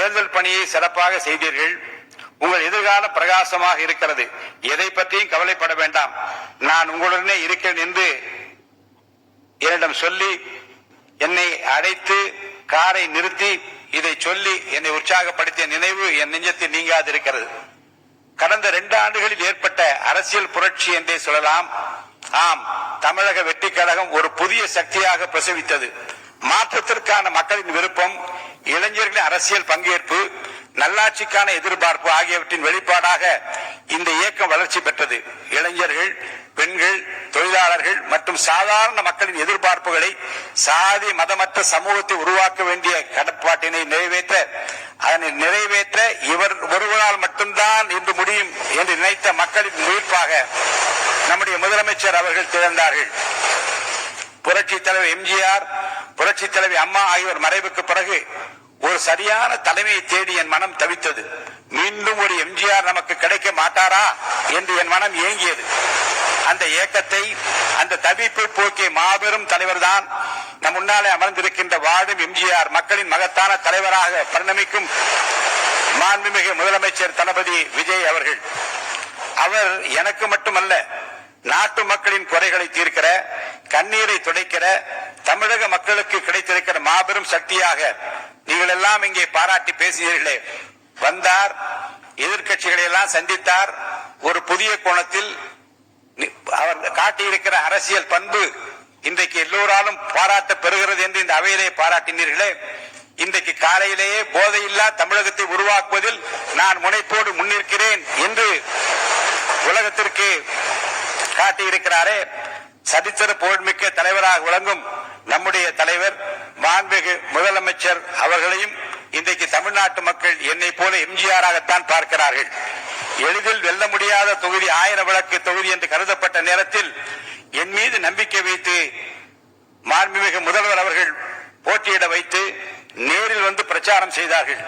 தேர்தல் பணியை சிறப்பாக செய்தீர்கள். உங்கள் எதிர்காலம் பிரகாசமாக இருக்கிறது. எதை பற்றியும் கவலைப்பட வேண்டாம், நான் உங்களுடனே இருக்கிறேன் என்று என்னிடம் சொல்லி என்னை அழைத்து காரை நிறுத்தி இதை சொல்லி என்னை உற்சாகப்படுத்திய நினைவு என் நெஞ்சத்தில் நீங்காதிருக்கிறது. கடந்த 2 ஆண்டுகளில் ஏற்பட்ட அரசியல் புரட்சி என்றே சொல்லலாம். ஆம், தமிழக வெற்றிக் கழகம் ஒரு புதிய சக்தியாக பிரசவித்தது. மாற்றத்திற்கான மக்களின் விருப்பம், இளைஞர்களின் அரசியல் பங்கேற்பு, நல்லாட்சிக்கான எதிர்பார்ப்பு ஆகியவற்றின் வெளிப்பாடாக இந்த இயக்கம் வளர்ச்சி பெற்றது. இளைஞர்கள், பெண்கள், தொழிலாளர்கள் மற்றும் சாதாரண மக்களின் எதிர்பார்ப்புகளை சாதி மதமற்ற சமூகத்தை உருவாக்க வேண்டிய கடப்பாட்டினை நிறைவேற்ற இவர் ஒருவரால் மட்டும்தான் இன்று முடியும் என்று நினைத்த மக்களின் முயற்பாக நம்முடைய முதலமைச்சர் அவர்கள் திகழ்ந்தார்கள். புரட்சி தலைவர் எம்ஜிஆர், புரட்சி தலைவி அம்மா ஆகியோர் மறைவுக்கு பிறகு ஒரு சரியான தலைமையை தேடி என் மனம் தவித்தது. மீண்டும் ஒரு எம்ஜிஆர் நமக்கு கிடைக்க மாட்டாரா என்று என் மனம் ஏங்கியது. அந்த ஏக்கத்தை, அந்த தவிப்பை போக்கிய மாபெரும் தலைவர் தான் நம் முன்னாலே அமர்ந்திருக்கின்ற வாழும் எம்ஜிஆர், மக்களின் மகத்தான தலைவராக பரிணமிக்கும் மாண்புமிகு முதலமைச்சர் தளபதி விஜய் அவர்கள். அவர் எனக்கு மட்டுமல்ல, நாட்டு மக்களின் குறைகளை தீர்க்கிற, கண்ணீரை துடைக்கிற, தமிழக மக்களுக்கு கிடைத்திருக்கிற மாபெரும் சக்தியாக நீங்கள் எல்லாம் இங்கே பாராட்டி பேசினீர்களே. வந்தார், எதிர்கட்சிகளை எல்லாம் சந்தித்தார். ஒரு புதிய கோணத்தில் அவர் காட்டியிருக்கிற அரசியல் பண்பு இன்றைக்கு எல்லோராலும் பாராட்ட பெறுகிறது என்று இந்த அவையிலே பாராட்டினீர்களே. இன்றைக்கு காலையிலேயே போதையில்லா தமிழகத்தை உருவாக்குவதில் நான் முனைப்போடு முன்னிற்கிறேன் என்று உலகத்திற்கு காட்டியிருக்கிறாரே. சரித்திர புகழ்மிக்க தலைவராக விளங்கும் நம்முடைய தலைவர் மாண்புமிகு முதலமைச்சர் அவர்களையும் இன்றைக்கு தமிழ்நாட்டு மக்கள் என்னை போல எம்ஜிஆராகத்தான் பார்க்கிறார்கள். எளிதில் வெல்ல முடியாத தொகுதி 1000 விளக்கு தொகுதி என்று கருதப்பட்ட நேரத்தில் என் மீது நம்பிக்கை வைத்து மாண்புமிகு முதல்வர் அவர்கள் போட்டியிட வைத்து நேரில் வந்து பிரச்சாரம் செய்தார்கள்.